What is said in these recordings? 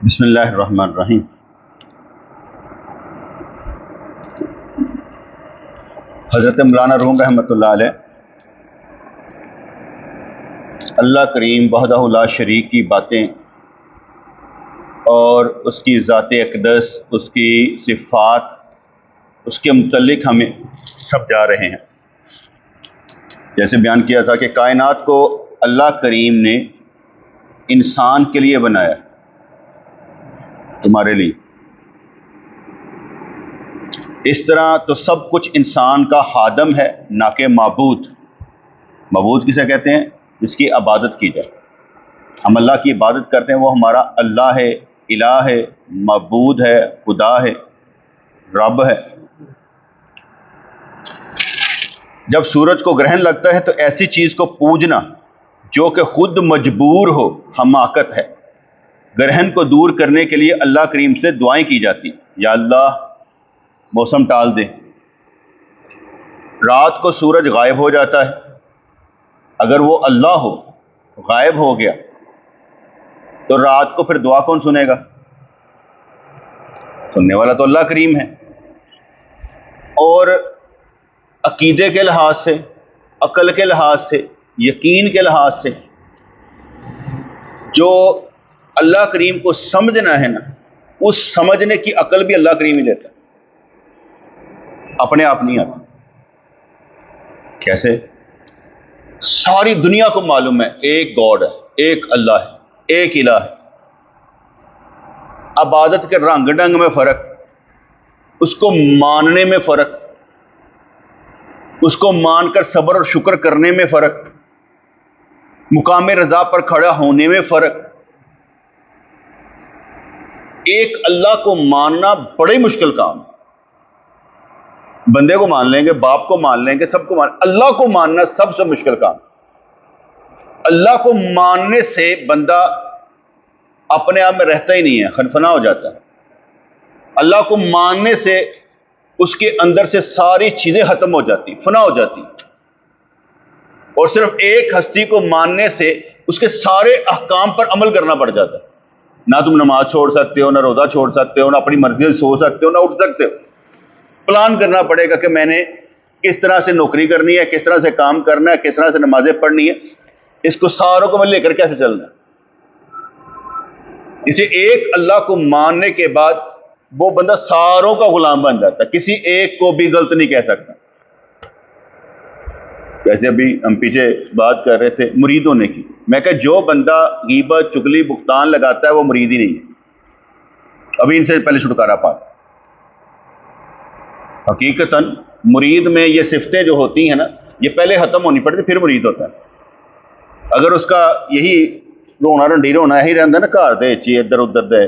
बिस्मिल्लाहिर्रहमानिर्रहीम। हज़रत मौलाना रूम रहमतुल्लाह अलैह अल्लाह करीम वहदहु ला शरीक की बातें और उसकी ज़ात अक़दस, उसकी सिफ़ात, उसके मुतल्लिक़ हमें समझा रहे हैं। जैसे बयान किया था कि कायनात को अल्लाह करीम ने इंसान के लिए बनाया, तुम्हारे लिए। इस तरह तो सब कुछ इंसान का खादम है, ना कि माबूद। माबूद किसे कहते हैं? जिसकी इबादत की जाए। हम अल्लाह की इबादत करते हैं, वो हमारा अल्लाह है, इलाह है, माबूद है, खुदा है, रब है। जब सूरज को ग्रहण लगता है तो ऐसी चीज़ को पूजना जो कि खुद मजबूर हो, हमाकत है। ग्रहण को दूर करने के लिए अल्लाह करीम से दुआएं की जाती, या अल्लाह मौसम टाल दे। रात को सूरज गायब हो जाता है, अगर वो अल्लाह हो, गायब हो गया, तो रात को फिर दुआ कौन सुनेगा? सुनने वाला तो अल्लाह करीम है। और अकीदे के लिहाज से, अकल के लिहाज से, यकीन के लिहाज से जो अल्लाह करीम को समझना है ना, उस समझने की अकल भी अल्लाह करीम ही देता है, अपने आप नहीं आता। कैसे? सारी दुनिया को मालूम है एक गॉड है, एक अल्लाह है, एक इलाह है। इबादत के रंग ढंग में फर्क, उसको मानने में फर्क, उसको मानकर सब्र और शुक्र करने में फर्क, मुकाम रजा पर खड़ा होने में फर्क। एक अल्लाह को मानना बड़ा ही मुश्किल काम। बंदे को मान लेंगे, बाप को मान लेंगे, सबको मान, अल्लाह को मानना सबसे मुश्किल काम। अल्लाह को मानने से बंदा अपने आप में रहता ही नहीं है, खनफना हो जाता है। अल्लाह को मानने से उसके अंदर से सारी चीजें खत्म हो जाती, फना हो जाती। और सिर्फ एक हस्ती को मानने से उसके सारे अहकाम पर अमल करना पड़ जाता है। ना तुम नमाज छोड़ सकते हो, ना रोजा छोड़ सकते हो, ना अपनी मर्जी से सो सकते हो, ना उठ सकते हो। प्लान करना पड़ेगा कि मैंने किस तरह से नौकरी करनी है, किस तरह से काम करना है, किस तरह से नमाजें पढ़नी है, इसको सारों को मैं लेकर कैसे चलना है। इसे एक अल्लाह को मानने के बाद वो बंदा सारों का गुलाम बन जाता है, किसी एक को भी गलत नहीं कह सकता। जैसे अभी हम पीछे बात कर रहे थे मुरीद होने की, मैं कहा जो बंदा गीबत, चुगली, भुगतान लगाता है वो मुरीद ही नहीं है। अभी इनसे पहले छुटकारा पा। हकीकतन मुरीद में ये सिफतें जो होती हैं ना, ये पहले खत्म होनी पड़ती, फिर मुरीद होता है। अगर उसका यही रोना रंडी रोना यही रहता ना, घर दे इधर उधर दे,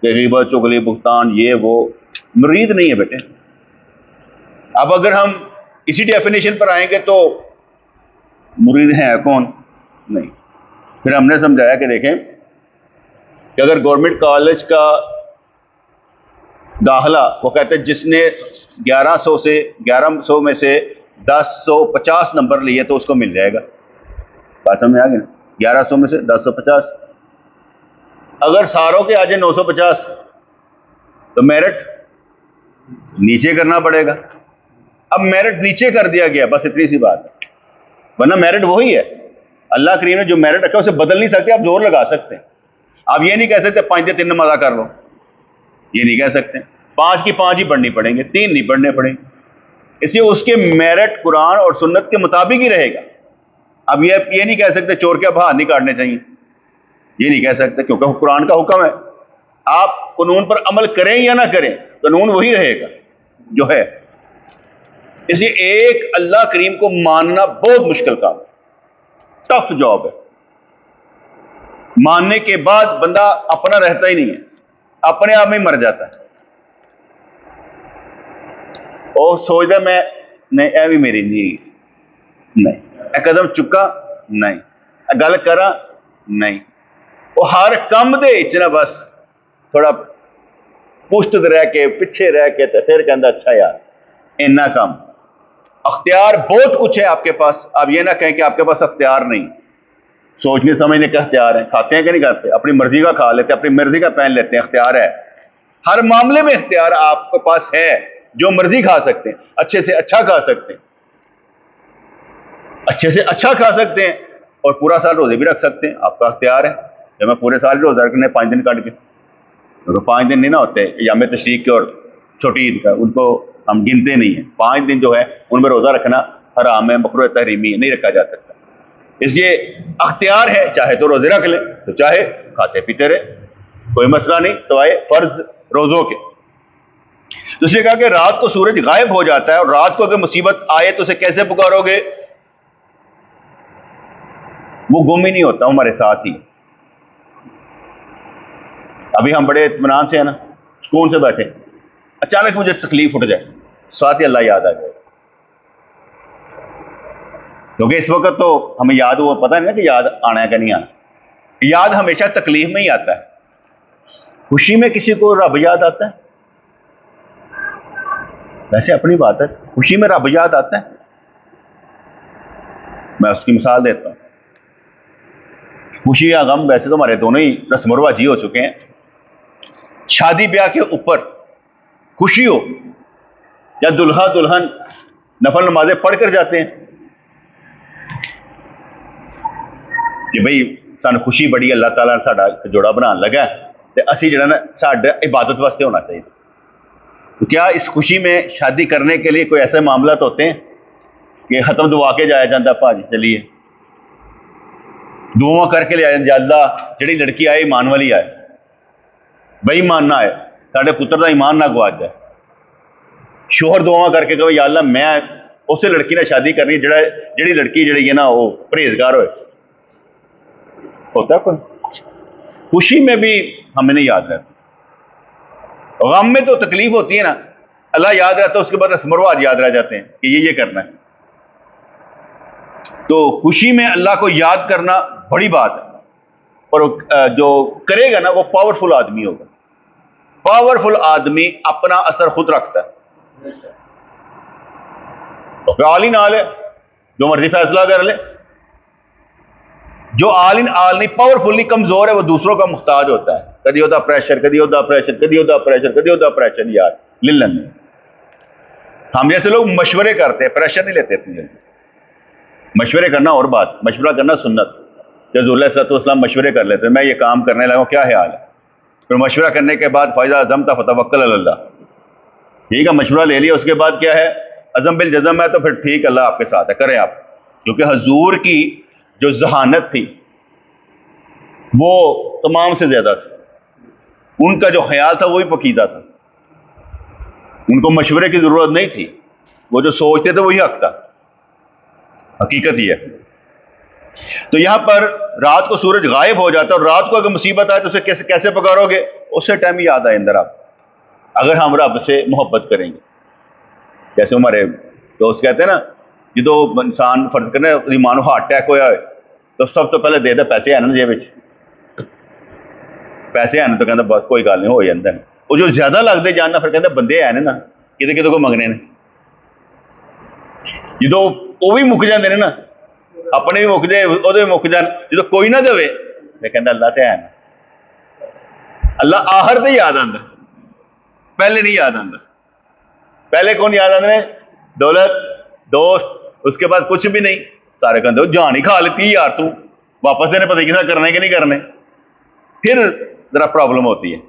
गीबत, चुगली, भुगतान, ये वो, मुरीद नहीं है बेटे। अब अगर हम इसी डेफिनेशन पर आएंगे तो मुरीद है कौन? नहीं। फिर हमने समझाया कि देखें कि अगर गवर्नमेंट कॉलेज का दाखला, वो कहते हैं जिसने 1100 में से 1050 नंबर लिए तो उसको मिल जाएगा। बात समझ आ गई ना? 1100 में से 1050। अगर सारों के आ जाए 950 तो मेरिट नीचे करना पड़ेगा। अब मेरिट नीचे कर दिया गया, बस इतनी सी बात है, वरना मेरिट वही है। अल्लाह करीम ने जो मेरिट रखा उसे बदल नहीं सकते। आप जोर लगा सकते हैं, आप ये नहीं कह सकते 5 से 3 नमाज़ा कर लो, ये नहीं कह सकते। 5 की 5 ही पढ़नी पड़ेंगे, 3 नहीं पढ़ने पड़ेंगे। इसलिए उसके मेरिट कुरान और सुन्नत के मुताबिक ही रहेगा। अब ये नहीं कह सकते चोर के अब हाथ नहीं काटने चाहिए, ये नहीं कह सकते, क्योंकि कुरान का हुक्म है। आप कानून पर अमल करें या ना करें, कानून वही रहेगा जो है। इसलिए एक अल्लाह करीम को मानना बहुत मुश्किल काम, टफ जॉब है। मानने के बाद बंदा अपना रहता ही नहीं है, अपने आप में मर जाता है। और सोचता मैं नहीं, ए भी मेरी नहीं, कदम चुका नहीं, गल करा नहीं, वो हर कम दे ना बस थोड़ा पुष्ट रह के, पिछे रह के, तो फिर कहता अच्छा यार इन्ना कम। अख्तियार बहुत कुछ है आपके पास, आप ये ना कहें कि आपके पास अख्तियार नहीं। सोचने समझने का इख्तियार है, खाते हैं कि नहीं खाते, अपनी मर्जी का खा लेते हैं, अपनी मर्जी का पहन लेते हैं, इख्तियार है। हर मामले में इख्तियार आपके पास है, जो मर्जी खा सकते हैं, अच्छे से अच्छा खा सकते हैं, अच्छे से अच्छा खा सकते हैं, और पूरा साल रोजे भी रख सकते हैं, आपका इख्तियार है। जब मैं पूरे साल रोजा रखने 5 दिन काट के, तो 5 दिन नहीं ना होते याम तशरीक के और छोटी ईद का, उनको हम गिनते नहीं है। 5 दिन जो है उनमें रोजा रखना हराम है, मकरूह तहरीमी, नहीं रखा जा सकता। इसलिए अख्तियार है, चाहे तो रोजे रख ले, तो चाहे खाते पीते रहे, कोई मसला नहीं, सवाए फर्ज रोजों के। दूसरे कहा कि रात को सूरज गायब हो जाता है, और रात को अगर मुसीबत आए तो उसे कैसे पुकारोगे? वो गुम ही नहीं होता, हमारे साथ ही। अभी हम बड़े इत्मीनान से है ना, सुकून से बैठे, अचानक मुझे तकलीफ उठ जाए, साथ ही अल्लाह याद आ जाए। क्योंकि इस वक्त तो हमें याद, वो पता नहीं ना कि याद आना है कि नहीं आना। याद हमेशा तकलीफ में ही आता है। खुशी में किसी को रब याद आता है? वैसे अपनी बात है, खुशी में रब याद आता है? मैं उसकी मिसाल देता हूं। खुशी या गम वैसे तो हमारे दोनों ही रस्म रिवाजी हो चुके हैं। शादी ब्याह के ऊपर खुशी हो, या दुल्हा दुल्हन नफल नमाजें पढ़कर जाते हैं कि भाई सानू खुशी बड़ी, अल्लाह ताला ने साडा जोड़ा बनाने लगा, तो असी जिहड़ा ना साडा इबादत वास्ते होना चाहिए। तो क्या इस खुशी में शादी करने के लिए कोई ऐसे मामला तो होते हैं कि खत्म दुआ के जाया जाता, भाजी चलिए दुआ करके ले आया, अल्लाह जिहड़ी लड़की आए ईमान वाली आए, बेईमान ना आए, साडे पुत्र का ईमान ना गवाच जाए। शोहर दुआ करके कहे या अल्लाह मैं उस लड़की ने शादी करनी जिहड़ी लड़की जिहड़ी है ना वो परहेजगार होए। होता कोई? खुशी में भी हमें नहीं याद रहता, गम में तो तकलीफ होती है ना, अल्लाह याद रहता है, उसके बाद रस्म रिवाज याद रह जाते हैं कि ये करना है। तो खुशी में अल्लाह को याद करना बड़ी बात है, और जो करेगा ना वो पावरफुल आदमी होगा। पावरफुल आदमी अपना असर खुद रखता है, तो आल इन आल है, जो मर्जी फैसला कर ले। जो आल इन आल नहीं, पावरफुल नहीं, कमजोर है, वो दूसरों का मुख्ताज होता है। कदी होता प्रेशर, कदी होता प्रेशर, कदी होता प्रेशर, कदी होता प्रेशर। यार लिल्लन, हम जैसे लोग मशवरे करते हैं, प्रेशर नहीं लेते अपनी जल्दी। मशवरे करना और बात, मशवरा करना सुन्नत। रसूलुल्लाह सल्लल्लाहु अलैहि वसल्लम मशवरे कर लेते, मैं ये काम करने लगा, क्या ख्याल है? फिर मशवरा करने के बाद फ़ायदा अज़म फतवक्कल अलल्लाह, ठीक है, मशवरा ले लिया, उसके बाद क्या है? अज़म बिल जज़म है, तो फिर ठीक, अल्लाह आपके साथ है, करें आप। क्योंकि हजूर की जो जहानत थी वो तमाम से ज्यादा थी, उनका जो ख्याल था वो भी पकीदा था, उनको मशवरे की जरूरत नहीं थी, वो जो सोचते थे वही हक था, हकीकत ही है। तो यहां पर रात को सूरज गायब हो जाता है, और रात को अगर मुसीबत आए तो उसे कैसे कैसे पकारोगे? उससे टाइम ही याद आए अंदर आप, अगर हम रब से मोहब्बत करेंगे। जैसे हमारे दोस्त कहते हैं ना, जो इंसान फर्ज करने ईमानो हार्ट अटैक होया है, तो सब तो पहले दे दे पैसे है ना जेब विच, पैसे है ना, तो कहता बस कोई गल नहीं, हो जाता है। वो जो ज्यादा लगते जानना, फिर कहते बंदे है ना कि को मंगने ने, जो वो भी मुक जाते हैं ना, अपने भी मुक जाए, वो भी मुक जान, जो कोई ना देवे, तो कहता अल्लाह तो है ना। अल्लाह आहर तो याद आता, पहले नहीं याद आता। पहले कौन याद आते? दौलत, दोस्त, उसके बाद कुछ भी नहीं। सारे कहते जान ही खा लेती यार तू, वापस देने पता किसी करने के नहीं करने, फिर जरा प्रॉब्लम होती है।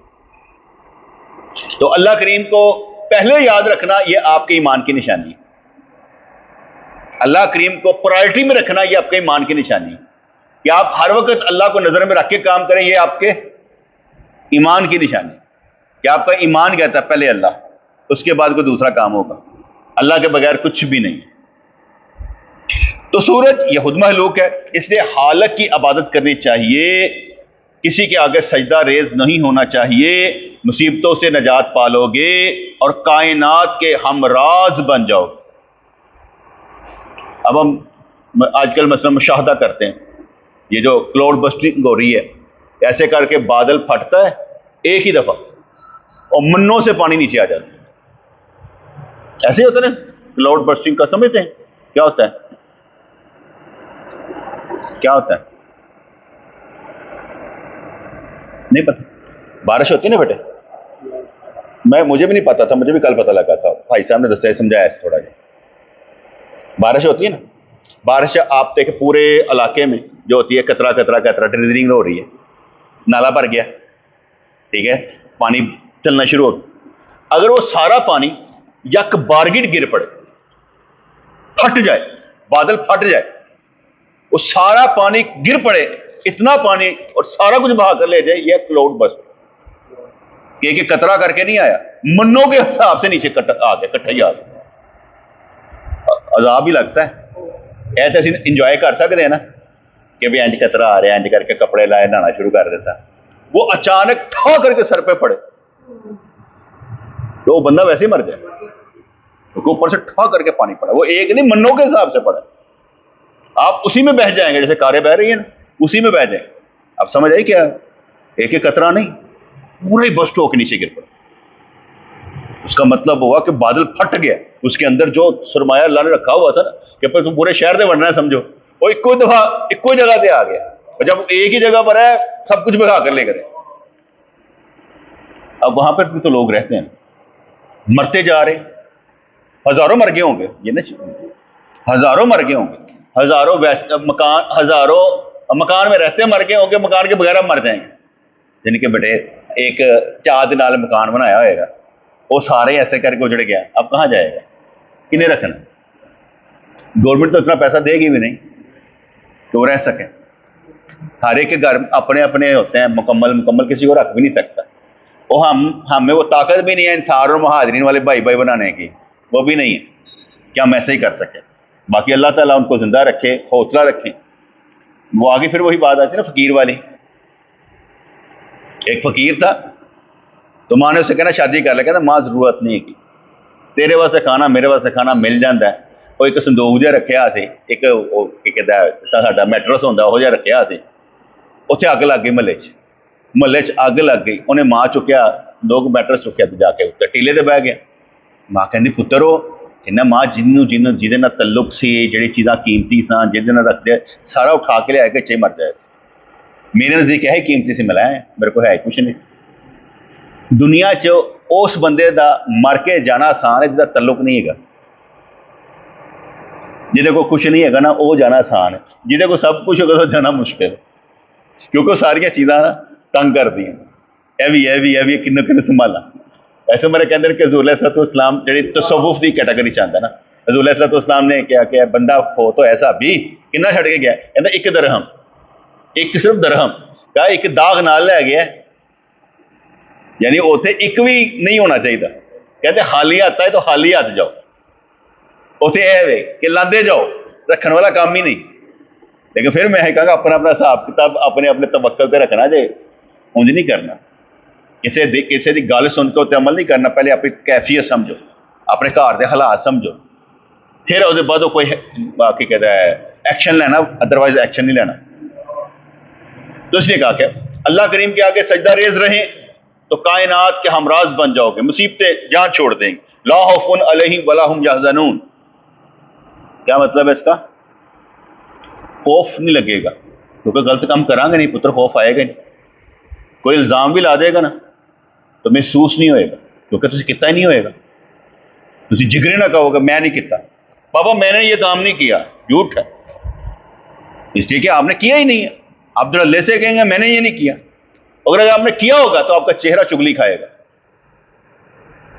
तो अल्लाह करीम को पहले याद रखना यह आपके ईमान की निशानी है। अल्लाह करीम को प्रायोरिटी में रखना यह आपके ईमान की निशानी है, कि आप हर वक्त अल्लाह को नजर में रख के काम करें, यह आपके ईमान की निशानी है, कि आपका ईमान कहता है पहले अल्लाह, उसके बाद कोई दूसरा काम होगा, अल्लाह के बगैर कुछ भी नहीं। तो सूरज यह खुद महलूक है, इसलिए हालत की इबादत करनी चाहिए, किसी के आगे सजदा रेज नहीं होना चाहिए, मुसीबतों से नजात पालोगे और कायनात के हमराज बन जाओगे। अब हम आजकल मसला मुशाहदा करते हैं, ये जो क्लाउड बस्टिंग हो रही है, ऐसे करके बादल फटता है एक ही दफा और मन्नों से पानी नीचे आ जाता है। ऐसे होता है ना क्लाउड बस्टिंग का, समझते हैं क्या होता है? क्या होता है? नहीं पता, बारिश होती है ना बेटे, मुझे भी नहीं पता था, मुझे भी कल पता लगा था, भाई साहब ने दसाया समझाया थोड़ा सा। बारिश होती है ना, बारिश आप देखे पूरे इलाके में जो होती है, कतरा कतरा कतरा ड्रिजलिंग हो रही है, नाला भर गया, ठीक है, पानी चलना शुरू हो, अगर वो सारा पानी यक बारगिट गिर पड़े, फट जाए, बादल फट जाए, वो सारा पानी गिर पड़े, इतना पानी और सारा कुछ बहा कर ले जाए, यह क्लाउड बस कि कतरा करके नहीं आया, मन्नों के हिसाब से नीचे आ गया, इकट्ठा ही आ गया। अजाब ही लगता है। ऐसे असं इंजॉय कर सकते हैं ना कि भी इंज कतरा आ रहा है, इंज करके कपड़े लाए, नहाना शुरू कर देता, वो अचानक ठा करके सर पे पड़े तो वो बंदा वैसे ही मर जाए, क्योंकि ऊपर से ठा करके पानी पड़ा, वो एक नहीं मन्नों के हिसाब से पड़ा, आप उसी में बह जाएंगे, जैसे कारें बह रही है ना, उसी में बह जाएंगे। आप समझ आई क्या, एक एक कतरा नहीं, पूरा ही बस स्टॉक के नीचे गिर पड़ा। उसका मतलब हुआ कि बादल फट गया, उसके अंदर जो सरमाया अल्लाह ने रखा हुआ था ना कि पर तुम पूरे शहर से बनना है, समझो वो इक्को दफा इक्को जगह से आ गया, और जब एक ही जगह पर है सब कुछ भगा कर लेकर। अब वहां पर भी तो लोग रहते हैं, मरते जा रहे, हजारों मर गए होंगे, ये ना हजारों मर गए होंगे, हजारों वैसे मकान, हजारों मकान में रहते मर गए होंगे, मकान के बगैर मर जाएंगे। जिनके बेटे एक चाद नाल मकान बनाया होएगा, वो सारे ऐसे करके उजड़ गया, अब कहाँ जाएगा, किन्हें रखना? गवर्नमेंट तो इतना पैसा देगी भी नहीं कि वो रह सके। हर एक के घर अपने अपने होते हैं, मुकम्मल किसी को रख भी नहीं सकता। वो हमें वो ताकत भी नहीं है इंसार और महाजरीन वाले भाई भाई बनाने की, वो भी नहीं है कि हम ऐसे ही कर सके। बाकी अल्लाह ताला उनको जिंदा रखे, हौसला रखे। वो आगे फिर वही बात आती है ना फकीर वाली। एक फकीर था तो माँ ने उसे कहना शादी कर ले, कहना माँ जरूरत नहीं है, तेरे वास्ते खाना मेरे वास्ते खाना मिल जाता है। वो एक संदूक जिहा रखिया सी, एक साडा मैट्रस होंदा वो जिहा रखिया सी, उत्थे अग लग गई महल्ले च अग लग गई। उन्हें माँ चुक्या, लोग मैट्रस चुक्या तो जाके उत्ते टीले ते बह गया। माँ कहती पुत्तर हो कहना माँ जिहदे नाल तल्लुक सी, जिहड़ी चीज़ां कीमती सन, जिहदे नाल रखदे सारा उठा के लिया के चे मर जाए। मेरे नज़दीक है कीमती सी मिलाए, मेरे को है कुछ नहीं। दुनिया च उस बंदे दा मर के जाना आसान है जिहदा तल्लुक नहीं है, जिहदे को कुछ नहीं है ना वो जाना आसान है, जिहदे को सब कुछ होगा तो जाना मुश्किल है, क्योंकि सारिया चीज़ां तंग कर दी है किन्नू संभाला। ऐसे मेरे कहते हैं कि हज़ूर अलैहिस्सलाम जी तसव्वुफ की कैटेगरी च आंदा ना, हज़ूर अलैहिस्सलाम ने क्या कि बंदा हो तो ऐसा भी किन्ना छड़ के गया, कहता एक दरहम, एक सिर्फ दरहम का एक दाग नाल लै गया, यानी उत्थे एक भी नहीं होना चाहिए। कहते खाली हत्थ है तो खाली हत्थ जाओ, उत्थे यह वे कि लांदे जाओ, रखन वाला काम ही नहीं। लेकिन फिर मैं कहूँगा अपना अपना हिसाब किताब अपने अपने तवक्कल पे रखना जे, उंज नहीं करना। किसी की गल सुन के उत्ते अमल नहीं करना, पहले अपनी कैफियत समझो, अपने घर के हालात समझो, फिर उसके बाद कोई बाकी कहता है एक्शन लेना, अदरवाइज एक्शन नहीं लेना। तो इसलिए कहा कि अल्लाह करीम के आगे सजदा रेज रहें तो कायनात के हमराज बन जाओगे, मुसीबतें जान छोड़ देंगे। ला खौफुन अलैहिम वला हुम यहज़नून, क्या मतलब है इसका? खौफ नहीं लगेगा, क्योंकि गलत काम करांगे नहीं पुत्र, खौफ आएगा नहीं। कोई इल्ज़ाम भी ला देगा ना तो महसूस नहीं होएगा, क्योंकि तुझे कितना ही नहीं होएगा। तुझे जिगरे ना कहोगे मैं नहीं किया, पापा मैंने ये काम नहीं किया, झूठ है, इसलिए कि आपने किया ही नहीं है। आप जरा ले से कहेंगे मैंने ये नहीं किया, अगर आपने किया होगा तो आपका चेहरा चुगली खाएगा,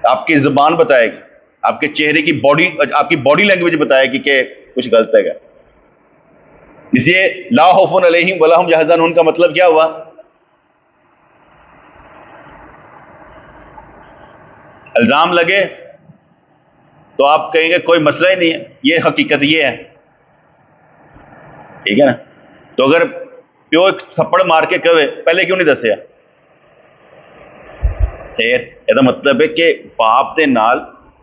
आपकी जुबान बताएगी, आपके चेहरे की बॉडी, आपकी बॉडी लैंग्वेज बताएगी कि कुछ गलत है। इसलिए ला खौफुन अलैहिम वला हुम यहज़नून का मतलब क्या हुआ? इल्जाम लगे तो आप कहेंगे कोई मसला ही नहीं है, ये हकीकत ये है, ठीक है ना। तो अगर प्यो एक थप्पड़ मार के कहे पहले क्यों नहीं दसिया, खैर ਇਹਦਾ मतलब है कि बाप के नाल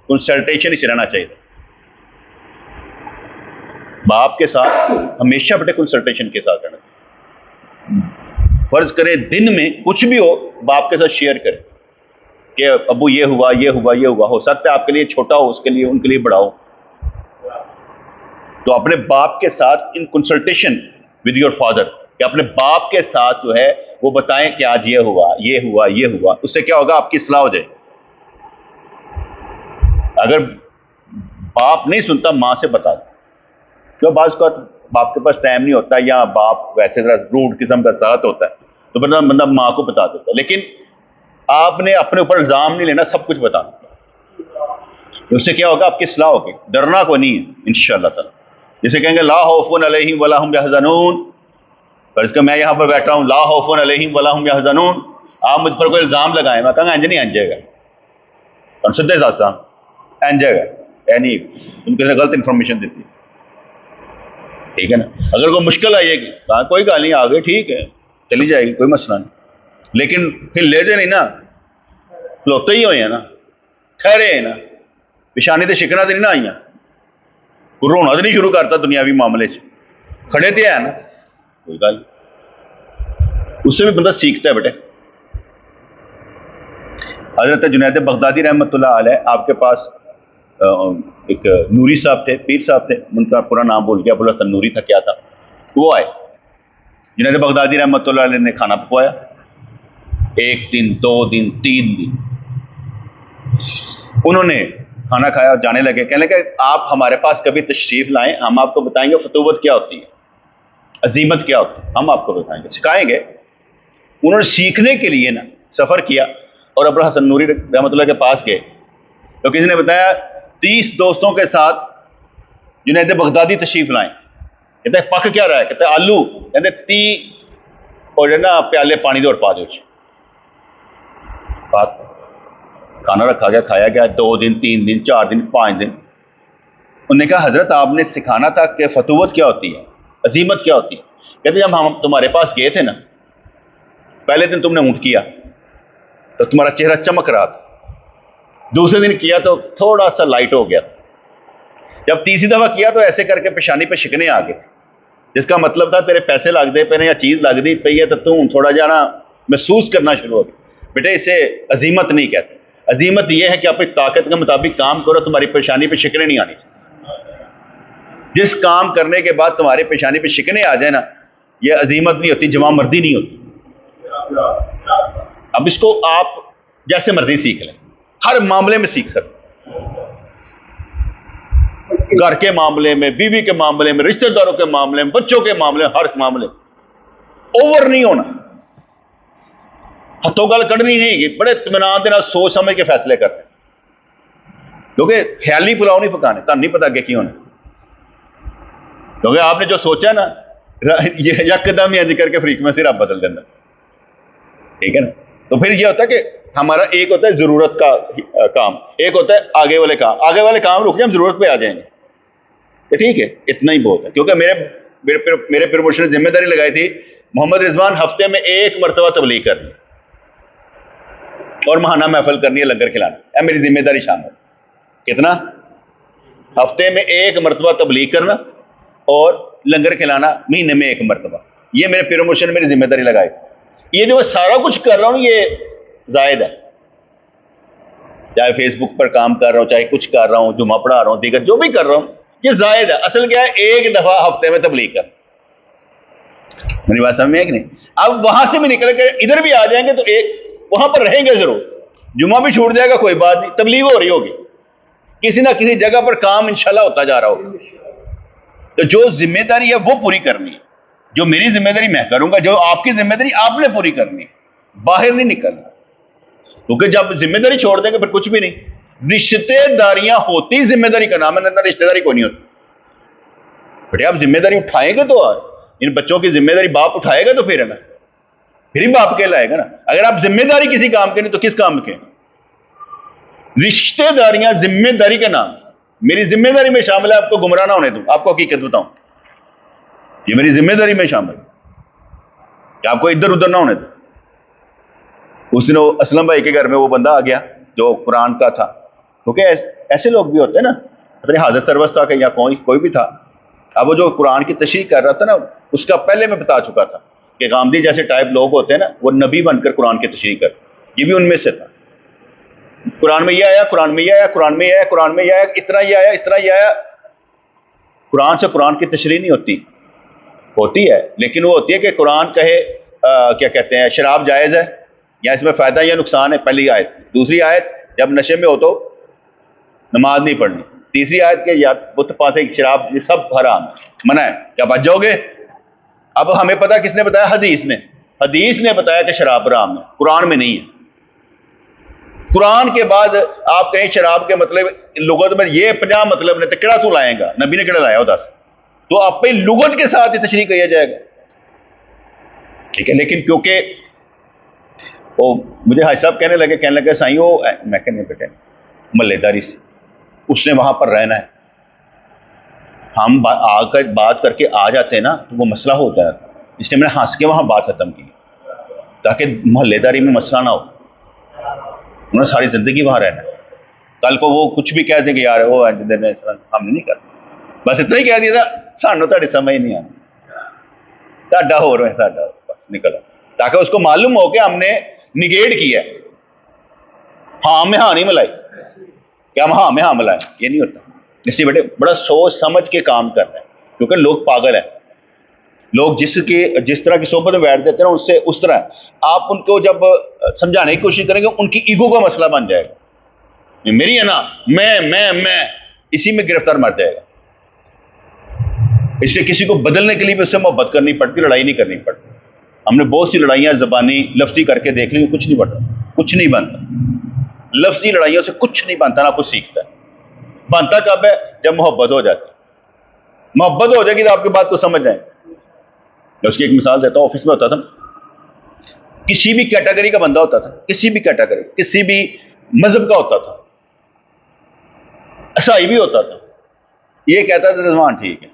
कंसल्टेशन च रहना चाहिए। बाप के साथ हमेशा बेटे कंसल्टेशन के साथ रहना चाहिए। फर्ज करें दिन में कुछ भी हो बाप के साथ शेयर करें कि अबू ये हुआ ये हुआ ये हुआ, हो सकता है आपके लिए छोटा हो, उसके लिए उनके लिए बड़ा हो, तो अपने बाप के साथ in consultation with your father, कि अपने बाप के साथ जो है वो बताएं कि आज ये हुआ, ये हुआ, ये हुआ। उससे क्या होगा, आपकी इस्लाह हो जाए। अगर बाप नहीं सुनता, माँ से बता दो। क्यों, बात का बाप के पास टाइम नहीं होता, या बाप वैसे तरह रूड किस्म का साथ होता है, तो बंदा माँ को बता देता है। लेकिन आपने अपने ऊपर इल्जाम नहीं लेना, सब कुछ बताना। उससे क्या होगा, आपकी इस्लाह होगी। डरना को नहीं है इंशाअल्लाह ताला। जिसे कहेंगे ला खौफुन अलैहिम वला हुम यहज़नून, पर इसका मैं यहाँ पर बैठा हूँ, ला खौफुन अलैहिम वला हुम यहज़नून, आप मुझ पर कोई इल्जाम लगाए, मैं कहूँगा इंज नहीं इंज जाएगा, और सीधे रास्ता इंज जाएगा, यानी तुम किसी ने गलत इंफॉर्मेशन देती है, ठीक है ना। अगर कोई मुश्किल आएगी, कहा कोई गल नहीं, आ गई, ठीक है, चली जाएगी, कोई मसला नहीं। लेकिन फिर ले दे नहीं ना, खलोते ही होए हैं ना, ठहरे हैं ना, पेशानी तो शिकना तो नहीं ना आईया, रोना तो नहीं शुरू करता दुनियावी मामले च, खड़े तो है ना, कोई गल। उससे भी बंदा सीखता है बेटे। हजरत जुनैद बगदादी रहमतुल्लाह अलैह, आपके पास एक नूरी साहब थे, पीर साहब थे, उनका पूरा नाम भूल गया, अबुल हसन नूरी था क्या था, वो आए। जुनैद बगदादी रहमतुल्लाह अलैह ने खाना पकवाया, 1 दिन 2 दिन 3 दिन उन्होंने खाना खाया, जाने लगे। कहने लगे आप हमारे पास कभी तशरीफ लाएं, हम आपको बताएंगे फतूवत क्या होती है, अजीमत क्या होती है, हम आपको बताएंगे, सिखाएंगे। उन्होंने सीखने के लिए ना सफर किया और अबुल हसन नूरी रहमतुल्लाह के पास गए, तो किसी ने बताया 30 दोस्तों के साथ जुनैद बगदादी तशरीफ लाएं। कहते हैं पक क्या रहा है, कहते हैं आलू, कहते 30 और ना प्याले पानी दे और पा दो। बात खाना रखा गया, खाया गया, 2 दिन 3 दिन 4 दिन 5 दिन। उन्होंने कहा हजरत आपने सिखाना था कि फतूवत क्या होती है, अजीमत क्या होती है। कहते जब हम तुम्हारे पास गए थे ना, पहले दिन तुमने ऊँट किया तो तुम्हारा चेहरा चमक रहा था, दूसरे दिन किया तो थोड़ा सा लाइट हो गया, जब तीसरी दफा किया तो ऐसे करके पेशानी पे शिकने आ गए थे, जिसका मतलब था तेरे पैसे लगते पे या चीज लगती पई है तो तू थोड़ा जाना महसूस करना शुरू हो गया। बेटे इसे अजीमत नहीं कहते, अजीमत यह है कि अपनी ताकत के मुताबिक काम करो, तुम्हारी पेशानी पे शिकने नहीं आनी। जिस काम करने के बाद तुम्हारी पेशानी पे शिकने आ जाए ना, यह अजीमत नहीं होती, जवां मर्दी नहीं होती। अब इसको आप जैसे मर्जी सीख लें, हर मामले में सीख सकते, घर के मामले में, बीवी के मामले में, रिश्तेदारों के मामले में, बच्चों के मामले में, हर मामले में ओवर नहीं होना, हथों गल कढ़नी नहीं, बड़े इत्मीनान के साथ सोच समझ के फैसले करते, क्योंकि ख्याली पुलाव नहीं पकाने, तो नहीं पता अगे की होना, क्योंकि आपने जो सोचा ना यकदम ही करके फ्रीक्वेंसी रब बदल देना, ठीक है ना। तो फिर यह होता है कि हमारा एक होता है जरूरत का काम, एक होता है आगे वाले काम। आगे वाले काम रुक जाए, हम जरूरत पे आ जाएंगे, तो ठीक है, इतना ही बहुत है। क्योंकि मेरे प्रमोशन ने जिम्मेदारी लगाई थी, मोहम्मद रिजवान हफ्ते में 1 मरतबा तबलीग करनी और महाना महफल करनी है, लंगर खिलाना है, मेरी जिम्मेदारी शामिल। कितना? हफ्ते में 1 मरतबा तबलीग करना और लंगर खिलाना महीने में 1 मरतबा, ये मेरे प्रमोशन ने मेरी जिम्मेदारी लगाई। ये जो मैं सारा कुछ कर रहा हूं ये जायद है, चाहे फेसबुक पर काम कर रहा हूं, चाहे कुछ कर रहा हूं, जुमा पढ़ा रहा हूं, दीगर जो भी कर रहा हूं, ये जायद है। असल क्या है, 1 दफा हफ्ते में तबलीग कर, मेरी बात समझ में है कि नहीं। अब वहां से भी निकल के इधर भी आ जाएंगे तो एक वहां पर रहेंगे जरूर, जुमा भी छूट जाएगा, कोई बात नहीं, तबलीग हो रही होगी, किसी ना किसी जगह पर काम इंशाल्लाह होता जा रहा होगा। तो जो जिम्मेदारी है वो पूरी करनी है, जो मेरी जिम्मेदारी मैं करूंगा, जो आपकी जिम्मेदारी आपने पूरी करनी है, बाहर नहीं निकलना। क्योंकि जब जिम्मेदारी छोड़ देंगे फिर कुछ भी नहीं। रिश्तेदारियां होती जिम्मेदारी का नाम है, ना रिश्तेदारी कोई नहीं होती। बेटे आप जिम्मेदारी उठाएंगे तो इन बच्चों की जिम्मेदारी बाप उठाएगा तो फिर है ना, फिर ही बाप कहलाएगा ना। अगर आप जिम्मेदारी किसी काम के नहीं तो किस काम के? रिश्तेदारियां जिम्मेदारी का नाम, मेरी जिम्मेदारी में शामिल है आपको गुमराह ना होने दूं, आपको हकीकत बताऊं, ये मेरी जिम्मेदारी में शामिल कि आपको इधर उधर ना होने दूं। उस दिन असलम भाई के घर में वो बंदा आ गया जो कुरान का था, क्योंकि ऐसे लोग भी होते हैं ना, अपने हाजिर सरवस था कि या कोई भी था। अब वो जो कुरान की तशरीह कर रहा था ना, उसका पहले मैं बता चुका था कि गांधी जैसे टाइप लोग होते हैं ना, वो नबी बनकर कुरान की तशरीह कर, ये भी उनमें से था। कुरान में ये आया, कुरान में ये आया, कुरान में ये आया, कुरान में ये आया, इस तरह ये आया, इस तरह ये आया। कुरान से कुरान की तशरीह नहीं होती है, लेकिन वो होती है कि कुरान कहे क्या कहते हैं, शराब जायज़ है या इसमें फ़ायदा या नुकसान है, पहली आयत। दूसरी आयत, जब नशे में हो तो नमाज नहीं पढ़नी। तीसरी आयत के यार बुत पासे शराब, ये सब हराम है, मना है, क्या बच जाओगे। अब हमें पता किसने बताया? हदीस ने बताया कि शराब हराम है, कुरान में नहीं है। कुरान के बाद आप कहें शराब के मतलब लुगत में ये 50 मतलब ने, तो केड़ा तू लाएगा? नबी ने केड़ा लाया हो, दस। तो आप पे लुगत के साथ ही तशरीह किया जाएगा, ठीक है। लेकिन क्योंकि वो मुझे हाजी साहब कहने लगे साईं वो, मैं कहने बेटे मल्लेदारी से उसने वहां पर रहना है, हम आकर बात करके आ जाते हैं ना तो वो मसला होता है, इसलिए मैंने हंस के वहां बात खत्म की ताकि मोहल्लेदारी में मसला ना हो। उन्होंने सारी जिंदगी वहां रहना है, कल को वो कुछ भी कह देंगे यार वो हमने नहीं करते, बस इतना ही कह दिया था, सानू तो समझ नहीं आती, साडा हो रहा है, साडा निकल, ताकि उसको मालूम हो कि हमने निगेट किया, हाँ में हाँ नहीं मिलाई, क्या हम हाँ में हाँ मिलाए, ये नहीं होता। इसलिए बेटे बड़ा सोच समझ के काम करना है, क्योंकि लोग पागल हैं। लोग जिस तरह की सोबत में बैठ देते हैं ना, उससे उस तरह आप उनको जब समझाने की कोशिश करेंगे, उनकी ईगो का मसला बन जाएगा, ये मेरी है ना, मैं इसी में गिरफ्तार मर जाएगा। इससे किसी को बदलने के लिए भी उससे मोहब्बत करनी पड़ती, लड़ाई नहीं करनी पड़ती। हमने बहुत सी लड़ाइयां जबानी लफ्जी करके देख ली, कुछ नहीं बनता, कुछ नहीं बनता। लफ्जी लड़ाइयों से कुछ नहीं बनता, ना कुछ सीखता है। बनता कब है? जब मोहब्बत हो जाती है। मोहब्बत हो जाएगी तो आपकी बात को समझ जाए। मैं उसकी एक मिसाल देता हूँ। ऑफिस में होता था, किसी भी कैटेगरी का बंदा होता था, किसी भी कैटेगरी, किसी भी मजहब का होता था, ईसाई भी होता था, ये कहता था रिजवान ठीक है।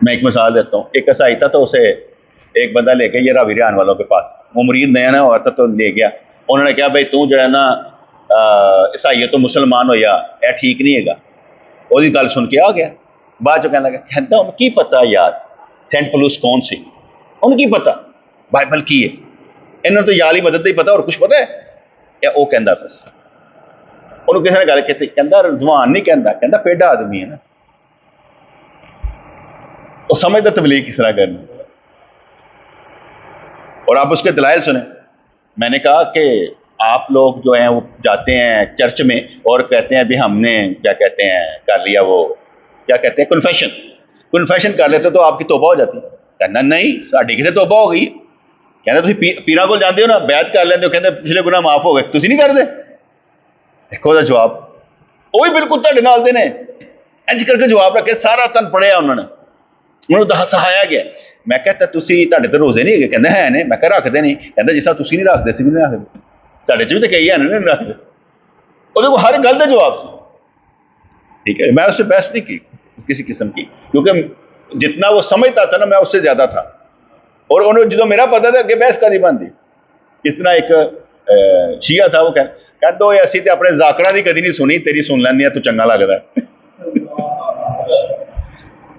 मैं एक मिसाल देता हूँ। एक ईसाई था, तो उसे एक बंदा लेके ये रावी रियान वालों के पास, वो मुरीद नया ना हुआ था, तो ले गया। उन्होंने कहा भाई तू जो है ना ईसाई है तो मुसलमान हो या ठीक नहीं है। ਉਹਦੀ गल सुन के आ गया। बाद चो कहने लगा, कहता उन्हें की पता यार सेंट पलूस कौन सी, उन्हें की पता बाइबल की है, इन्होंने तो याली मदद ही पता, और कुछ पता है या वो कहता बस। उन्होंने किसी ने गल की, कहता रज़वान नहीं कहता, कहता पेड़ा आदमी है ना, वो समझदा तबलीग किस तरह करनी। और आप उसके दलाइल सुने। मैंने कहा कि आप लोग जो हैं वो जाते हैं चर्च में और कहते हैं भी हमने क्या कहते हैं कर लिया, वो क्या कहते हैं कन्फेशन कर लेते तो आपकी तौबा हो जाती। कहना नहीं, साड़ी कितने तौबा हो गई। कहते तुम पीरा को जाते हो ना, बैत कर लेते हो, कहते पिछले गुनाह माफ हो गए, तुम नहीं करते। देखो जवाब वो भी बिल्कुल तुहाडे नाल दे ने, इंज करके जवाब रखे, सारा तन पढ़िया उन्होंने सहाया गया। मैं कहता तुसी तुहाडे ते रोजे नहीं है, कहते है ने। मैं कहा रखते नहीं, कहता जिस तरह तुसी नहीं रखते सी भी नहीं रखते, तुहाडे च भी तो कई है नहीं रखते। वो हर गल का जवाब से, ठीक है। मैं उससे बहस नहीं की किसी किस्म की, क्योंकि जितना वो समझता था ना मैं उससे ज्यादा था, और उन्होंने जो मेरा पता था कि बहस कदी बनती। इस तरह एक शिया था, वो कहते हो ऐसी तो अपने जाकरा की कदी नहीं सुनी, तेरी सुन लैनी तू चंगा लगता है।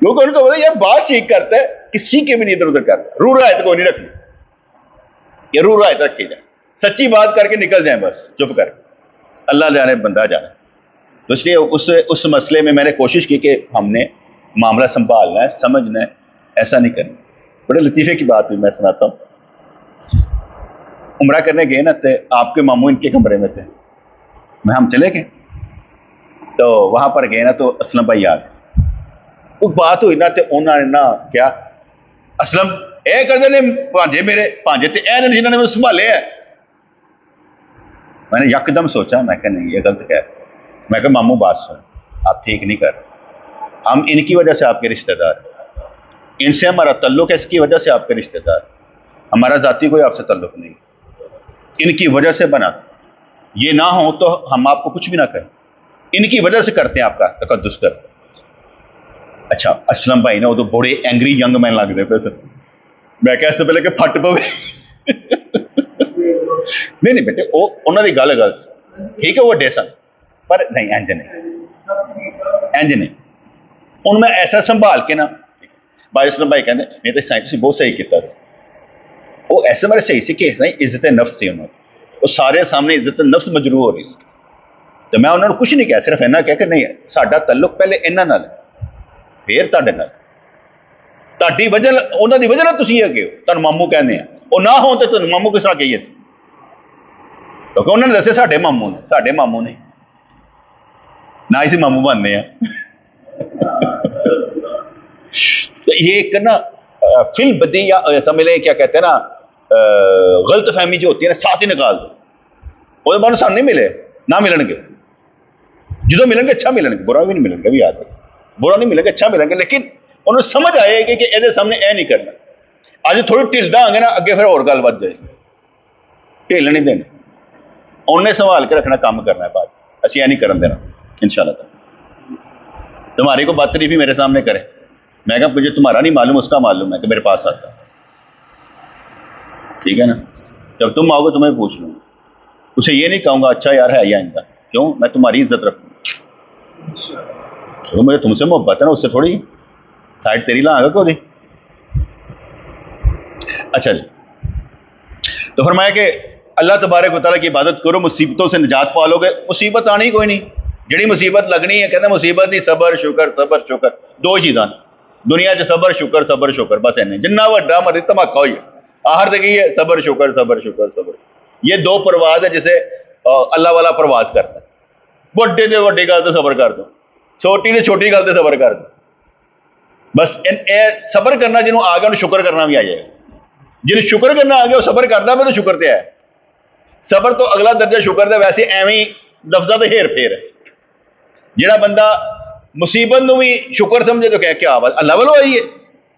क्योंकि उनको पता यार बात ठीक करता है, किसी के भी नहीं इधर उधर करता, रू रायत को नहीं रखनी, ये रू रायत रखी जाए, सच्ची बात करके निकल जाए बस चुप कर, अल्लाह जाने बंदा जाने। तो इसलिए उस मसले में मैंने कोशिश की कि हमने मामला संभालना है, समझना है, ऐसा नहीं करना। बड़े लतीफे की बात भी मैं सुनाता हूँ। उम्रा करने गए ना, तो आपके मामू इनके कमरे में थे, हम चले गए, तो वहां पर गए ना तो असलम भाई आ गए। वो बात हुई ना, तो उन्होंने ना क्या असलम ए करते ने भांजे, मेरे भांजे तो ए जिन्होंने मैंने संभाले है। मैंने यकदम सोचा, मैं कहा नहीं ये गलत कह, मैं कहा मामू बात सुन, आप ठीक नहीं कर, हम इनकी वजह से आपके रिश्तेदार, इनसे हमारा तल्लुक है, इसकी वजह से आपके रिश्तेदार, हमारा जाती कोई आपसे तल्लुक नहीं, इनकी वजह से बना। ये ना हो तो हम आपको कुछ भी ना कहें, इनकी वजह से करते हैं आपका तकद्दुस करते। अच्छा असलम भाई ना वो तो बड़े एंग्री यंग मैन लगते पे सर। मैं क्या इससे पहले कि फट पवे नहीं बेटे, वो उन्होंने गल ठीक है, वो वड्डे सन, पर नहीं इंज नहीं हूँ मैं ऐसा संभाल के ना। भाई असलम भाई कहते नहीं तो साइंस बहुत सही किया, वो ऐसे बारे सही से कि इज्जत नफ्स से उन्होंने, वो सारे सामने इज्जत नफ्स मजरू हो रही, तो मैं उन्होंने कुछ नहीं कहा, सिर्फ इन्ना कह कि नहीं साडा तल्लुक पहले इन्हां नाल फिर तुहाडे नाल, ਤੁਹਾਡੀ ਵਜ੍ਹਾ ਉਹਨਾਂ ਦੀ ਵਜ੍ਹਾ ਨਾਲ ਤੁਸੀਂ ਹੈਗੇ ਹੋ, ਤੁਹਾਨੂੰ ਮਾਮੂ ਕਹਿੰਦੇ ਆ। ਉਹ ਨਾ ਹੋਣ ਤੇ ਤੁਹਾਨੂੰ ਮਾਮੂ ਕਿਸ ਤਰ੍ਹਾਂ ਕਹੀਏ ਸੀ? ਕਿਉਂਕਿ ਉਹਨਾਂ ਨੇ ਦੱਸਿਆ ਸਾਡੇ ਮਾਮੂ ਨੇ ना इसे मामू बनने हैं। तो ये एक ना फिल बदी या समझ लें क्या कहते हैं ना, गलत फहमी जो होती है ना, साथ ही निकाल दो। वो बार सामने नहीं मिले ना मिलनगे, जो मिलेंगे अच्छा मिलेंगे, बुरा भी नहीं मिलेंगे, भी याद है बुरा नहीं मिलेंगे अच्छा मिलेंगे, लेकिन उन्होंने समझ आएगी कि ये सामने ए नहीं करना। अज थोड़ी ढिल देंगे ना, अगे फिर और गल बध जाएगी। ढिल नहीं देनी, उन्हें संभाल के रखना, काम करना है। बात असं नहीं करन देना इंशाल्लाह। तुम्हारे को बातरीफी मेरे सामने करे, मैं कहा मुझे तुम्हारा नहीं मालूम, उसका मालूम है कि मेरे पास आता। ठीक है ना, जब तुम आओगे तुम्हें पूछ लूँगा, उसे ये नहीं कहूँगा अच्छा यार है या इनका, क्यों? मैं तुम्हारी इज्जत रखूँगा। तो मुझे तुमसे मोहब्बत है ना, उससे थोड़ी साइड तेरी लाँगा को दी। अच्छा जी, तो फरमाया कि अल्लाह तबारक व तआला की इबादत करो, मुसीबतों से निजात पालोगे। मुसीबत आनी कोई नहीं, जिहड़ी मुसीबत लगनी है, कहते मुसीबत नहीं, सबर शुकर, सबर शुकर, दो चीज़ां दुनिया च, सबर शुकर, सबर शुकर, बस इन्ने। जिन्ना वड्डा मर्जी धमाका होइए, आखिर ते की है? सबर शुकर, सबर शुकर, सबर। ये दो परवाज है जिसे अल्लाह वाला परवाज करता है। वड्डे ते वड्डी गल ते सबर कर दो, छोटी ते छोटी गल ते सबर कर दो, बस सबर करना जिन्होंने आ गया उन्हें शुक्र करना भी आ जाएगा। जिन्हें शुक्र करना आ गया वो सबर करता मैं तो शुक्र ते है। सबर तो अगला दर्जा शुक्र का, वैसे एवं ही लफ्ज़ां ते हेर फेर है। जिहड़ा बंदा मुसीबत नूं भी शुक्र समझे तो क्या क्या बात अल्लाह वालों आई है,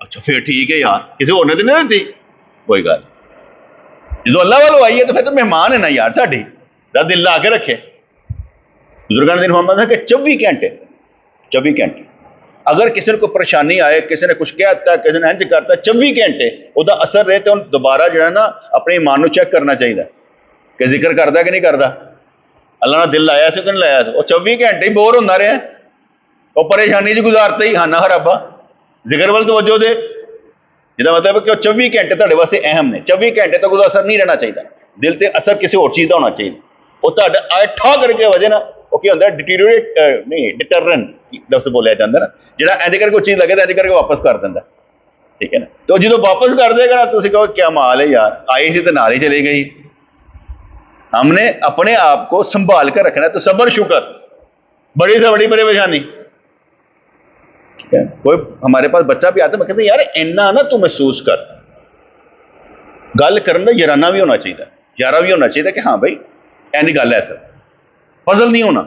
अच्छा फिर ठीक है यार, किसी होर ने तो नहीं दी कोई गल। जो अल्लाह वालों आई है तो फिर तो मेहमान है ना यार, साडी दा दिल ला के रखे। बुजुर्गों ने दिन फरमाया था कि 24 घंटे अगर किसी को परेशानी आए, किसी ने कुछ कहता, किसी ने इंज करता, 24 घंटे उसका असर रहे तो दोबारा जो है ना अपने ईमान को चेक करना चाहिए कि जिक्र करता कि नहीं करता, अल्लाह ने दिल लाया से कि नहीं लाया। वो 24 घंटे ही बोर होता रहा, वो परेशानी च गुजारता ही खाना खराबा, जिक्र वाल तवज्जो दे। जिसका मतलब कि 24 घंटे तुहाडे वास्ते अहम ने। 24 घंटे तक उसका असर नहीं रहना चाहिए, दिल ते असर किसी और चीज़ का होना चाहिए। वो तुहाडे ठा करके वजह ना वो क्या होंदा, डिटीरियोरेट नहीं डिटररेंट लफ्ज़ बोलिया जाता ना, जिहड़ा इंज करके कोई चीज़ लगे तो इंज करके वापस कर दिंदा। ठीक है ना, तो जो वापस कर देगा ना, तुसीं कहो क्या माल है यार, आई सी तो नाल ही चली गई। हमने अपने आप को संभाल कर रखना है। तो सबर शुक्र, बड़ी से बड़ी परेशानी। कोई हमारे पास बच्चा भी आता है, मैं कहते यार इन्ना ना तू महसूस कर, गल करने का याराना भी होना चाहिए, यारा भी होना चाहिए कि हाँ भाई ऐनी गल है, सर फजल नहीं होना,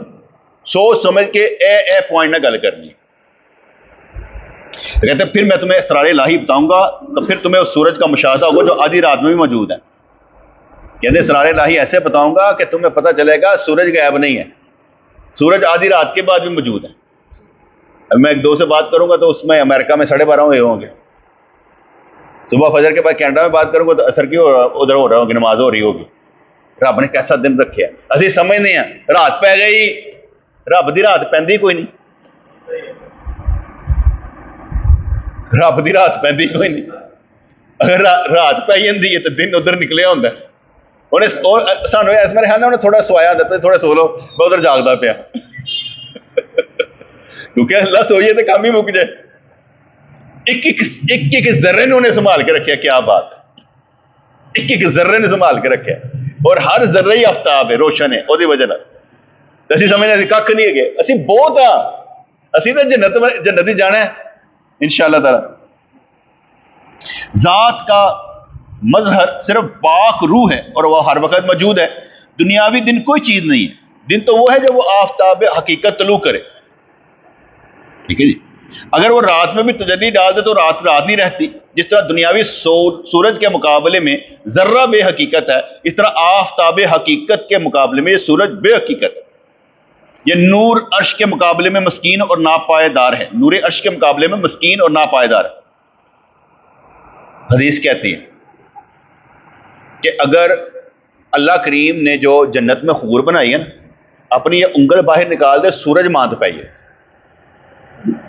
सोच समझ के ए पॉइंट ना गल करनी। कहते फिर मैं तुम्हें इसरार इलाही बताऊंगा, तो फिर तुम्हें उस सूरज का मुशाहदा होगा जो आधी रात में भी मौजूद है। कहते इसरार इलाही ऐसे बताऊंगा कि तुम्हें पता चलेगा सूरज गायब नहीं है, सूरज आधी रात के बाद भी मौजूद है। अब मैं एक दो से बात करूंगा तो उसमें अमेरिका में 12:30 हुए होंगे, सुबह फजर के बाद कनाडा में बात करूंगा तो असर की उधर हो रहा होगी, नमाज हो रही होगी। रब ने कैसा दिन रखे, असीं समझते हैं रात पै गई, रब की रात पैंदी कोई नहीं, रब की रात पैंदी कोई नहीं। अगर रात पै जाती है तो दिन उधर निकलिया होंगे। उन्हें सानू इस मेरे ख्याल उन्हें थोड़ा सोया होंगे तो थोड़ा सो लो, मैं उधर जागदा पिया क्योंकि अल्लाह सोइए तो काम ही मुक जाए। एक जर्रे ने उन्हें संभाल के रखे, क्या बात है, एक जर्रे ने संभाल के रखे, और हर जर्रा ही आफ्ताब है, रोशन है। उसकी वजह से असीं समझने असीं कख नहीं है, असीं बहुत हाँ, असीं तो जन्नत ही जाना है इंशाअल्लाह ताला। जात का मजहर सिर्फ पाक रूह है और वह हर वक्त मौजूद है। दुनियावी दिन कोई चीज नहीं है, दिन तो वो है जब वो आफ्ताब हकीकत तलू करे। ठीक है जी, अगर वो रात में भी तजद्दी डाल दे तो रात नहीं रहती। जिस तरह दुनियावी सूरज के मुकाबले में जर्रा बेहकीकत है, इस तरह आफ्ताब हकीकत के मुकाबले में ये सूरज बेहकीकत है। ये नूर अर्श के मुकाबले में मस्कीन और नापायदार है, नूर अर्श के मुकाबले में मस्कीन और नापायदार है। हदीस कहती है कि अगर अल्लाह करीम ने जो जन्नत में खूर बनाई है ना, अपनी ये उंगल बाहर निकाल दे, सूरज मांद पाइए,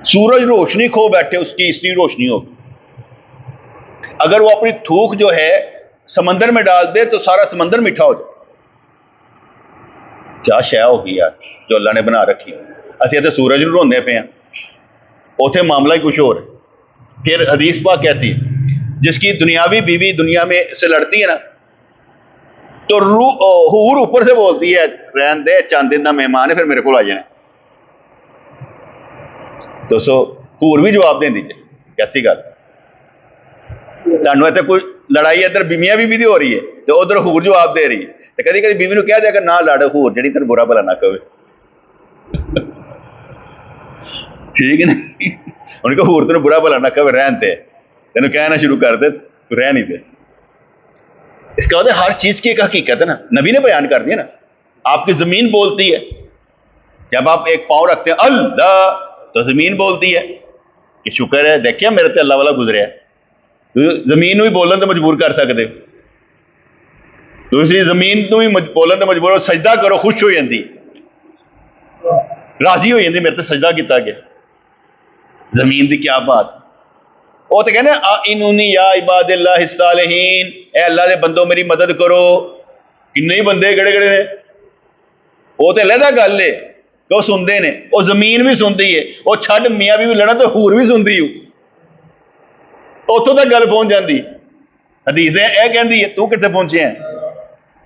सूरज रोशनी खो बैठे, उसकी इसलिए रोशनी होगी। अगर वो अपनी थूक जो है समंदर में डाल दे तो सारा समंदर मीठा हो जाए। क्या शय होगी यार जो अल्लाह ने बना रखी। असं तो सूरज नूं रोंदे पे हैं, उत्थे मामला ही कुछ होर है। फिर हदीस पाक कहती है जिसकी दुनियावी बीवी दुनिया में से लड़ती है ना, तो हूर ऊपर से बोलती है रहन दे, चंद दिन का मेहमान है, फिर मेरे को आ जाना। दोस्तों हूर भी जवाब देंदी है, कैसी गल, सानू इतने कोई लड़ाई इधर बीवियां बीवी दी हो रही है तो उधर हूर जवाब दे रही है। तो कभी कभी बीवी कह दिया ना लड़ हूर जी तेन बुरा भला ना कहे, ठीक है ना, उनका हूर तेन बुरा भला ना कहे, रहन दे, तेन कहना शुरू कर दे, रह नहीं दे। इसका मतलब हर चीज की एक हकीकत है ना, नबी ने बयान कर दिया ना। आपकी जमीन बोलती है, जब आप एक पांव रखते हैं अल्लाह, तो जमीन बोलती है कि शुक्र है देखिए मेरे ते अल्लाह वाला गुजरे, जमीन भी बोलन तो मजबूर कर सकते, दूसरी जमीन भी बोलन तो मजबूर हो, सजदा करो खुश हो जाती, राजी हो जाती, मेरे ते सजदा किया गया। जमीन की क्या बात, वो तो कहने इन्होंने या इबादिल्लाह सालिहीन, ए अल्लाह दे बंदो मेरी मदद करो। किन्ने ही बंदे गड़े गड़े ने, वो तो अलहदा गल है कि वो सुनते ने, वो जमीन भी सुनती है, वो छड़ मियाँ भी लड़ा तो हूर भी सुनती है, उतों तक गल पहुंच जाती। हदीस है कहती है तू कितने पहुंचे हैं।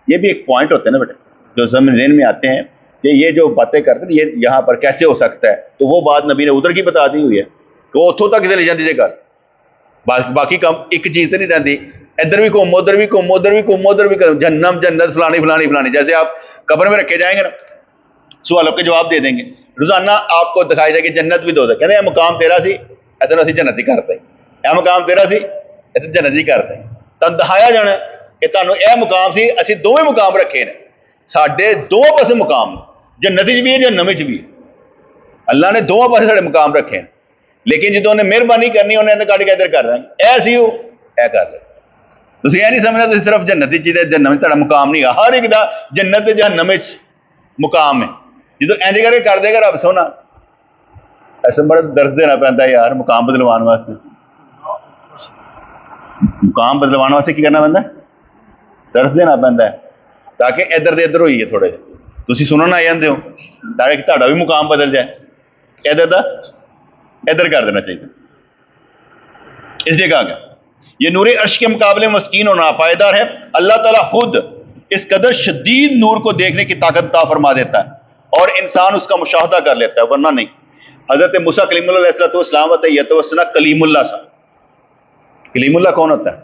ये भी एक पॉइंट होते हैं ना बेटे, जो ज़हन में आते हैं कि ये जो बातें करते हैं ये यहाँ पर कैसे हो सकता है, तो वो बात नबी ने उधर की बता दी हुई है कि वो उतों तक चली जाती है गल, बाकी काम एक चीज तो नहीं रहती, इधर भी घूमो उधर भी घूमो उधर भी घूमो उधर भी करो, जन्नत जन्नत फलानी फलानी फलानी। जैसे आप कब्र में रखे जाएंगे ना, सवालों के जवाब दे देंगे, रोजाना आपको दिखाई जाएगी जन्नत भी दो, कहते हैं मुकाम तेरा सी इधर असी जन्नत ही करते, यह मुकाम तेरा सी इधर जन्नत ही करते, तब दिखाया जाना कि तुहानू यह मुकाम सी, असी दोवें मुकाम रखे ने, साडे दो पासे मुकाम, जन्नत भी है जहन्नम भी है, अल्लाह ने दोवां पासे साडे मुकाम रखे हैं। लेकिन जो उन्हें मेहरबानी करनी उन्हें कट के इधर कर देंगे, ऐ सी ऐ कर ले, तुम यह नहीं समझना तुम सिर्फ जन्नत जहन्नम तुहाडा मुकाम नहीं है, हर एक दा जन्नत जहन्नम मुकाम है। जो इंज करके कर देगा रब सोना, ऐसे बड़ा दर्द देना पैंदा यार मुकाम बदलवाने वास्ते, मुकाम बदलवाने वास्ते की करना पैंदा, दर्द देना पैंदा है, ताकि इधर दे इधर होइए थोड़े तुम सुनन आ जाते हो, ताकि तुहाडा भी मुकाम बदल जाए, इधर का इधर कर देना चाहिए। इसलिए कहा गया ये नूरे अर्श के मुकाबले मस्कीन और नापायदार है, अल्लाह ताला खुद इस कदर शदीद नूर को देखने की ताकत अता फरमा देता है और इंसान उसका मुशाहदा कर लेता है, वरना नहीं। हजरत मूसा कलीमुल्लाह वसना कलीमुल्लाह सा, कलीमुल्लाह कौन होता है?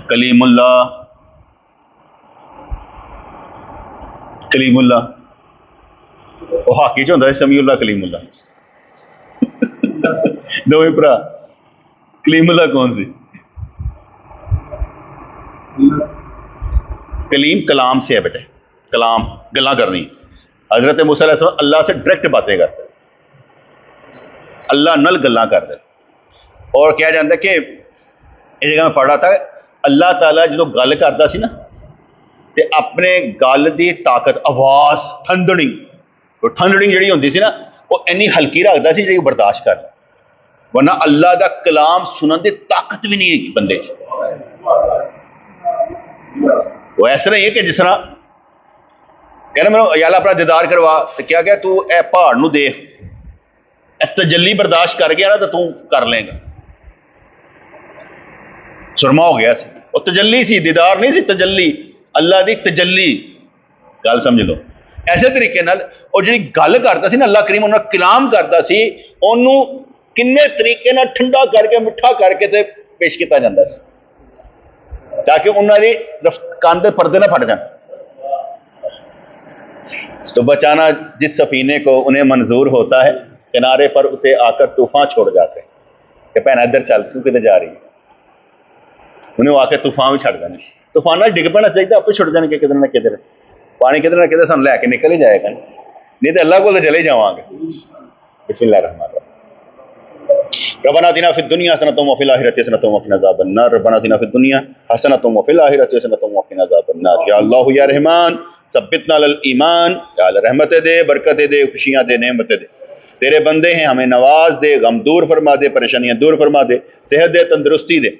कलीमुल्लाह, कलीमुल्लाह वो हाकी च होंदा है, समीउल्लाह कलीमुल्लाह दो ही भरा, कलीमुल्लाह कौन सी? कलीम कलाम से है बेटे, कलाम गल्लां करनी। हजरत मूसा अलैहिस्सलाम अल्लाह से डायरेक्ट बातें करते, अल्लाह नल गल्लां करते, और कहा जाता है कि इस जगह मैं पढ़ रहा था, अल्लाह ताला जो गल करता सी ना, ते अपने गल की ताकत आवाज़ ठंडनिंग, तो ठंडनिंग जी होंगी सी ना, वो इन्नी हल्की रखता सी जी बर्दाश्त कर, वरना अल्लाह का कलाम सुनने की ताकत भी नहीं है बंदे। वो ऐसा नहीं है कि जिस तरह कहना मैं याला अपना दीदार करवा, तो क्या क्या तू ए पहाड़ नू देख, तजल्ली बर्दाश्त कर गया ना तो तू कर लेगा, सुरमा हो गया, वो तजल्ली सी, दीदार नहीं सी, तजल्ली अल्लाह की तजल्ली, गल समझ लो। ऐसे तरीके नाल और जी गल करता सी ना अल्लाह करीम, उन्होंने कलाम करता सी, उन्होंने किन्ने तरीके नाल ठंडा करके मिठा करके ते पेश किया जाता है, ताकि उन्होंने कान के पर्दे ना फट जाए। तो बचाना जिस सफीने को उन्हें मंजूर होता है, किनारे पर उसे आकर तूफान छोड़ जाते हैं कि भैन इधर चल तू किधर जा रही है, उन्हें आके तूफान भी छड़ देने, तूफान डिग पैना चाहिए, आपे छुट जाने किधर ना किधर, पानी किधर ना किधर सानू लैके निकल ही जाएगा, नहीं तो अल्लाह को चले ही जावांगे। बिस्मिल्लाहिर्रहमानिर्रहीम। रब्बना आतिना फिद दुनिया हसनतम व फिल आखिरति हसनतम व क़िना अज़ाबन नार, रब्बना आतिना फिद दुनिया हसनतम व फिल आखिरति हसनतम व क़िना अज़ाबन नार। या अल्लाह या रहमान सब्बितना अल ईमान, या अल्लाह रहमतें दे, बरकतें दे, खुशियाँ दे, नेमतें दे, तेरे बंदे हैं, हमें नवाज दे, गम दूर फरमा दे, परेशानियाँ दूर फरमा दे, सेहत दे, तंदुरुस्ती दे,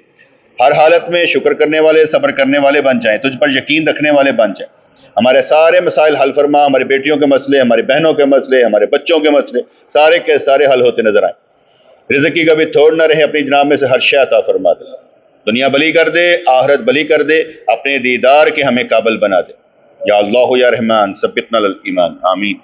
हर हालत में शुक्र करने वाले, सब्र करने वाले बन जाएं, तुझ पर यकीन रखने वाले बन जाएं, हमारे सारे मसाइल हल फरमा, हमारी बेटियों के मसले, हमारी बहनों के मसले, हमारे बच्चों के मसले सारे के सारे हल होते नजर आए। रिज़्क़ की कभी थोड़ न रहे, अपनी जनाब में से हर शय अता फरमा दे, दुनिया भली कर दे, आखिरत भली कर दे, अपने दीदार के हमें काबिल बना दे। या अल्लाह या रहमान सब्बितना अल ईमान, आमीन।